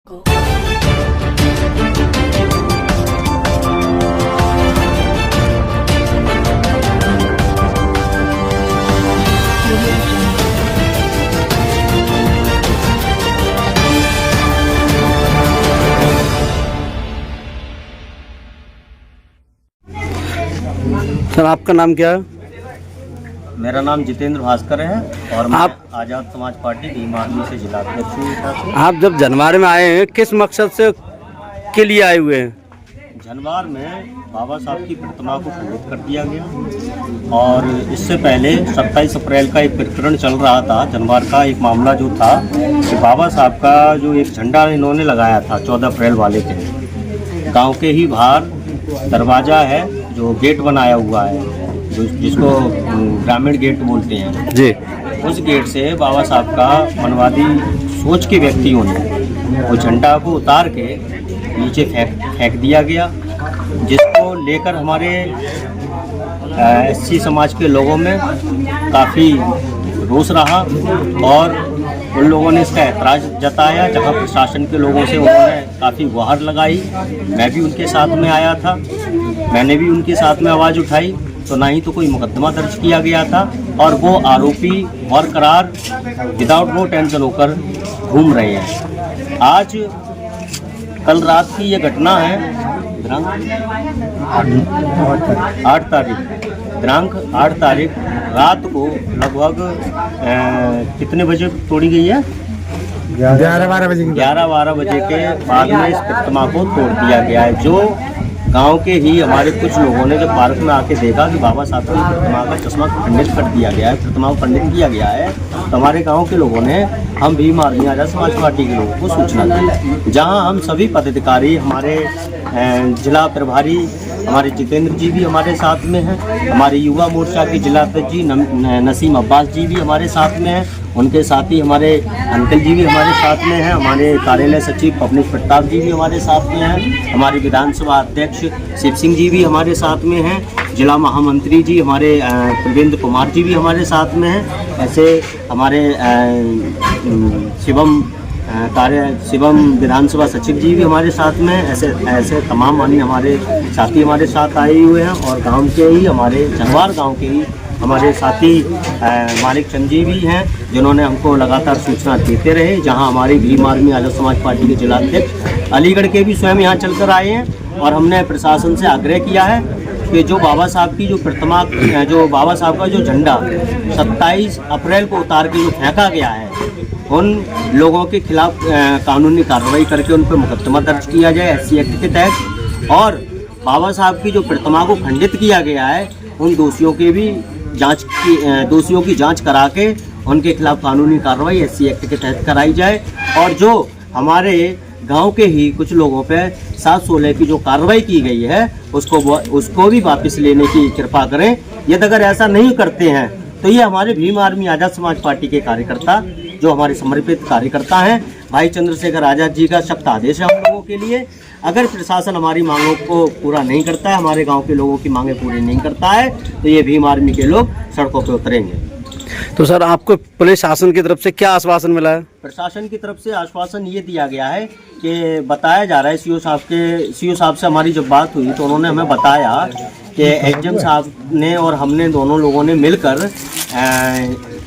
Sir आपका नाम क्या है? मेरा नाम जितेंद्र भास्कर है और मैं आज़ाद समाज पार्टी भीम आर्मी से जिला अध्यक्ष हूँ। आप जब जनवार में आए हैं किस मकसद से के लिए आए हुए हैं? जनवार में बाबा साहब की प्रतिमा को खंडित कर दिया गया और इससे पहले 27 अप्रैल का एक प्रकरण चल रहा था। जनवार का एक मामला जो था कि बाबा साहब का जो एक झंडा इन्होंने लगाया था 14 अप्रैल वाले दिन, गांव के ही बाहर दरवाज़ा है जो गेट बनाया हुआ है जिसको ग्रामीण गेट बोलते हैं जी, उस गेट से बाबा साहब का मनवादी सोच के व्यक्तियों ने वो झंडा को उतार के नीचे फेंक दिया गया, जिसको लेकर हमारे एससी समाज के लोगों में काफ़ी रोष रहा और उन लोगों ने इसका ऐतराज़ जताया। जहां प्रशासन के लोगों से उन्होंने काफ़ी गुहार लगाई, मैं भी उनके साथ में आया था, मैंने भी उनके साथ में आवाज़ उठाई, तो ना ही तो कोई मुकदमा दर्ज किया गया था और वो आरोपी बरकरार विदाउट नो टेंशन होकर घूम रहे हैं। आज कल रात की ये घटना है, दिनांक 8 तारीख रात को लगभग कितने बजे तोड़ी गई है? 11-12 बजे के बाद में इस प्रतिमा को तोड़ दिया गया है। जो गांव के ही हमारे कुछ लोगों ने जब पार्क में आके देखा कि बाबा साहब की प्रतिमा का चश्मा खंडित कर दिया गया है, प्रतिमा को खंडित किया गया है, तो हमारे गांव के लोगों ने हम भीम आर्मी आज़ाद समाज पार्टी के लोगों को सूचना दी, जहां हम सभी पदाधिकारी, हमारे जिला प्रभारी हमारे जितेंद्र जी भी हमारे साथ में हैं, हमारे युवा मोर्चा के जिला अध्यक्ष जी नसीम अब्बास जी भी हमारे साथ में हैं, उनके साथ ही हमारे अंकल जी भी हमारे साथ में हैं, हमारे कार्यालय सचिव पवनीश प्रताप जी भी हमारे साथ में हैं, हमारे विधानसभा अध्यक्ष शिव सिंह जी भी हमारे साथ में हैं, जिला महामंत्री जी हमारे प्रवीण कुमार जी भी हमारे साथ में हैं, ऐसे हमारे शिवम विधानसभा सचिव जी भी हमारे साथ में, ऐसे तमाम मानी हमारे साथी हमारे साथ आए हुए हैं और गांव के ही हमारे जनवार गांव के ही हमारे साथी मालिक चंद जी भी हैं, जिन्होंने हमको लगातार सूचना देते रहे। जहां हमारी भीम आर्मी आज़ाद समाज पार्टी के जिला अध्यक्ष अलीगढ़ के भी स्वयं यहां चलकर आए हैं और हमने प्रशासन से आग्रह किया है कि जो बाबा साहब की जो प्रतिमा, जो बाबा साहब का जो झंडा 27 अप्रैल को उतार के जो फेंका गया है, उन लोगों के खिलाफ कानूनी कार्रवाई करके उन पर मुकदमा दर्ज किया जाए SC एक्ट के तहत, और बाबा साहब की जो प्रतिमा को खंडित किया गया है उन दोषियों की जांच करा के उनके खिलाफ कानूनी कार्रवाई SC एक्ट के तहत कराई जाए, और जो हमारे गांव के ही कुछ लोगों पे 716 की जो कार्रवाई की गई है उसको भी वापस लेने की कृपा करें। यदि अगर ऐसा नहीं करते हैं तो ये हमारे भीम आर्मी आज़ाद समाज पार्टी के कार्यकर्ता, जो हमारे समर्पित कार्यकर्ता हैं, भाई चंद्रशेखर आज़ाद जी का सख्त आदेश है हम लोगों के लिए। अगर प्रशासन हमारी मांगों को पूरा नहीं करता है, हमारे गांव के लोगों की मांगें पूरी नहीं करता है, तो ये भीम आर्मी के लोग सड़कों पर उतरेंगे। तो सर आपको पुलिस शासन की तरफ से क्या आश्वासन मिला है? प्रशासन की तरफ से आश्वासन ये दिया गया है कि बताया जा रहा है, सीओ साहब से हमारी जब बात हुई तो उन्होंने हमें बताया कि एसडीएम साहब ने और हमने दोनों लोगों ने मिलकर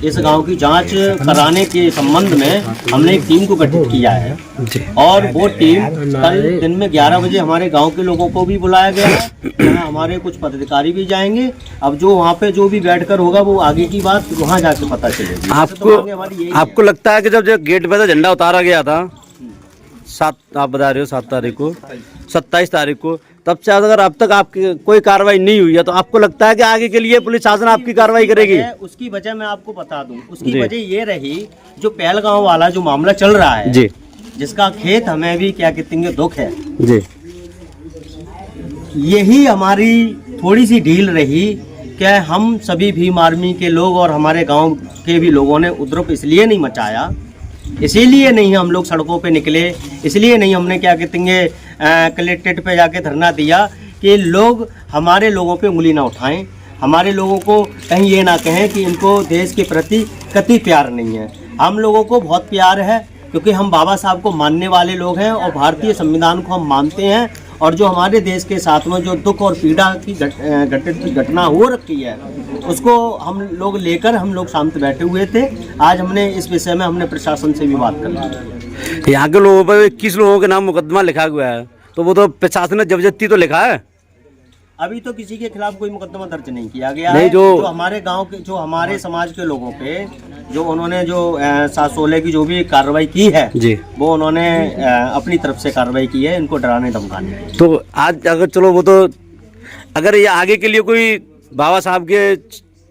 इस गांव की जांच कराने के संबंध में हमने एक टीम को गठित किया है और वो टीम कल दिन में 11 बजे हमारे गांव के लोगों को भी बुलाया गया है। हमारे कुछ पदाधिकारी भी जाएंगे। अब जो वहाँ पे जो भी बैठकर होगा वो आगे की बात वहाँ जाके पता चलेगी। आपको लगता है कि जब गेट पे झंडा उतारा गया था आप बता रहे हो 7 तारीख को, 27 तारीख को, तब से अगर अब तक आपकी कोई कार्रवाई नहीं हुई है तो आपको लगता है कि आगे के लिए पुलिस शासन आपकी कार्रवाई करेगी? उसकी वजह मैं आपको बता दूं, उसकी वजह ये रही जो पहलगांव वाला जो मामला चल रहा है जी, जिसका खेत हमें भी क्या कहते हैं दुख है जी, यही हमारी थोड़ी सी ढील रही कि हम सभी भीम आर्मी के लोग और हमारे गाँव के भी लोगों ने उपद्रव इसलिए नहीं मचाया, इसीलिए नहीं हम लोग सड़कों पे निकले, इसलिए नहीं हमने क्या कहते हैं कलेक्ट्रेट पे जाके धरना दिया कि लोग हमारे लोगों पे उंगली ना उठाएं, हमारे लोगों को कहीं ये ना कहें कि इनको देश के प्रति कति प्यार नहीं है। हम लोगों को बहुत प्यार है, क्योंकि हम बाबा साहब को मानने वाले लोग हैं और भारतीय संविधान को हम मानते हैं। और जो हमारे देश के साथ में जो दुख और पीड़ा की घटना हो रखी है, उसको हम लोग लेकर हम लोग शांत बैठे हुए थे। आज हमने इस विषय में हमने प्रशासन से भी बात कर ली। यहाँ के लोगों पर 21 लोगों के नाम मुकदमा लिखा हुआ है, तो वो तो प्रशासन ने जबरदस्ती तो लिखा है। अभी तो किसी के खिलाफ कोई मुकदमा दर्ज नहीं किया गया नहीं, है। जो हमारे गांव के, जो हमारे समाज के लोगों पे जो उन्होंने जो 716 की जो भी कार्रवाई की है जी, वो उन्होंने अपनी तरफ से कार्रवाई की है, इनको डराने धमकाने की। तो आज अगर चलो वो तो अगर ये आगे के लिए कोई बाबा साहब के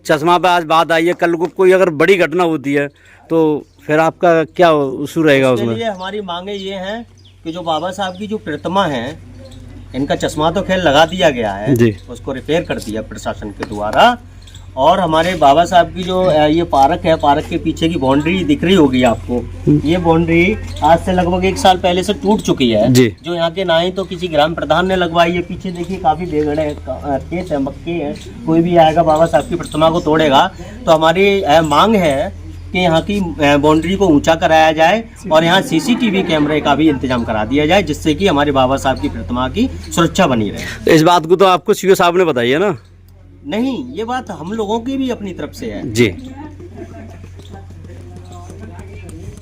चश्मा पे आज बात आई है, कल को कोई अगर बड़ी घटना होती है तो फिर आपका क्या इशू रहेगा उसमें? इसके लिए हमारी मांगे ये हैं कि जो बाबा साहब की जो प्रतिमा है, इनका चश्मा तो खैर लगा दिया गया है जी, उसको रिपेयर कर दिया प्रशासन के द्वारा। और हमारे बाबा साहब की जो ये पार्क है, पार्क के पीछे की बाउंड्री दिख रही होगी आपको, ये बाउंड्री आज से लगभग 1 साल पहले से टूट चुकी है जी। जो यहाँ के ना ही तो किसी ग्राम प्रधान ने लगवाई है। पीछे देखिए काफी बेगड़े खेत है, मक्के हैं, कोई भी आएगा बाबा साहब की प्रतिमा को तोड़ेगा। तो हमारी मांग है कि यहाँ की बाउंड्री को ऊंचा कराया जाए और यहाँ सीसीटीवी कैमरे का भी इंतजाम करा दिया जाए, जिससे कि हमारे बाबा साहब की प्रतिमा की सुरक्षा बनी रहे। इस बात को तो आपको सीओ साहब ने बताई है ना? नहीं, ये बात हम लोगों की भी अपनी तरफ से है जी।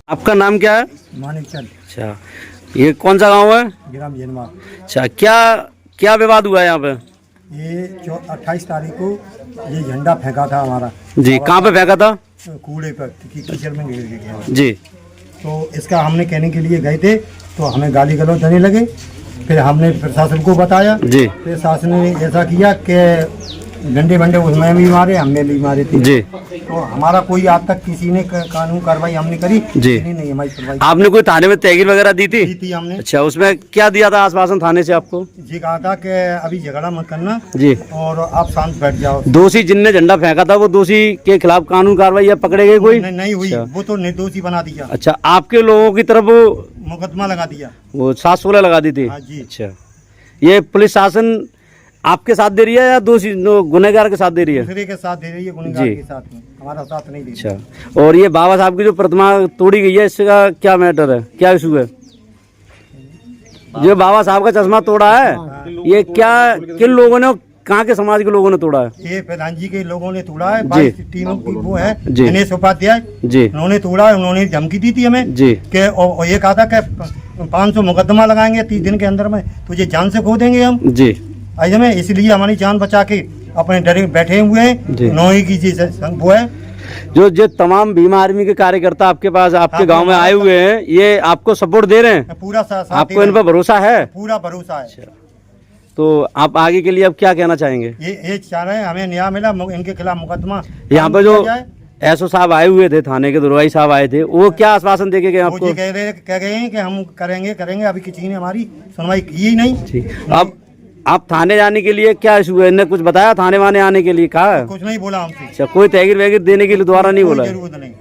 आपका नाम क्या है? मानिक चंद, अच्छा, ये कौन सा गांव है? ग्राम जन्मा। अच्छा, क्या क्या विवाद हुआ है यहाँ पे? ये 28 तारीख को ये झंडा फेंका था हमारा। जी, कहाँ पे फेंका था? कूड़े पर कीचड़ में गिर गया जी। तो इसका हमने कहने के लिए गए थे तो हमें गाली गलौज देने लगे। फिर हमने प्रशासन को बताया जी, प्रशासन ने ऐसा किया कि डंडे बंडे उसमें भी मारे, हमने भी मारे थे जी। तो हमारा कोई आज तक किसी ने कानून कार्रवाई हमने करी जी। नहीं हमारी सुनवाई आपने कोई थाने में तहरीर वगैरह दी थी? की थी हमने। अच्छा, उसमें क्या दिया था आश्वासन थाने से आपको? ये कहा था कि अभी झगड़ा मत करना जी, और आप शांत बैठ जाओ। दोषी जिनने झंडा फेंका था वो दोषी के खिलाफ कानून कार्रवाई या पकड़े गए कोई? नहीं हुई, अच्छा। वो तो निर्दोषी बना दिया। अच्छा, आपके लोगों की तरफ मुकदमा लगा दिया। वो 716 लगा दी थी? हाँ जी। अच्छा, ये पुलिस शासन आपके साथ दे रही है या दोषी गुनहगार के साथ दे रही है? दूसरे के साथ दे रही है, गुनहगार जी। के साथ में, हमारा साथ नहीं दे रही। अच्छा, और ये बाबा साहब की जो प्रतिमा तोड़ी गई है, इसका क्या मैटर है, क्या इशू है? जो बाबा साहब का चश्मा तोड़ा है, ये क्या किन लोगों ने, कहाँ के समाज के लोगों ने तोड़ा है? ये प्रधान जी के लोगों ने तोड़ा है। जी। 22 टीमों की वो है जी। दिनेश उपाध्याय, जी उन्होंने तोड़ा है। उन्होंने धमकी दी थी हमें जी कि और ये कहा था कि 500 मुकदमा लगाएंगे 30 दिन के अंदर में, तुझे जान से खो देंगे हम। जी आज हमें इसलिए हमारी जान बचा के अपने डरे बैठे हुए जी। हैं। नौही की चीज वो है। जो तमाम भीम आर्मी के कार्यकर्ता आपके पास, आपके गांव में आए हुए हैं, ये आपको सपोर्ट दे रहे हैं? पूरा साथ आपको इन पर भरोसा है? पूरा भरोसा है। तो आप आगे के लिए अब क्या कहना चाहेंगे? ये चाह रहे हैं हमें न्याय मिला, इनके खिलाफ मुकदमा यहाँ पे जो किया जाए। एसओ साहब आए हुए थे, थाने के दुर्गाई साहब आए थे, वो क्या आश्वासन देके गए वो आपको? जी कह गए हैं कि हम करेंगे। अभी किसी ने हमारी सुनवाई की ही नहीं। ठीक, अब आप थाने जाने के लिए क्या इशू है? इन्हें कुछ बताया थाने वाने आने के लिए? कहा कुछ नहीं बोला हमसे, अच्छा, कोई तहरीर वगैरह देने के लिए दोबारा नहीं बोला? जरूरत नहीं।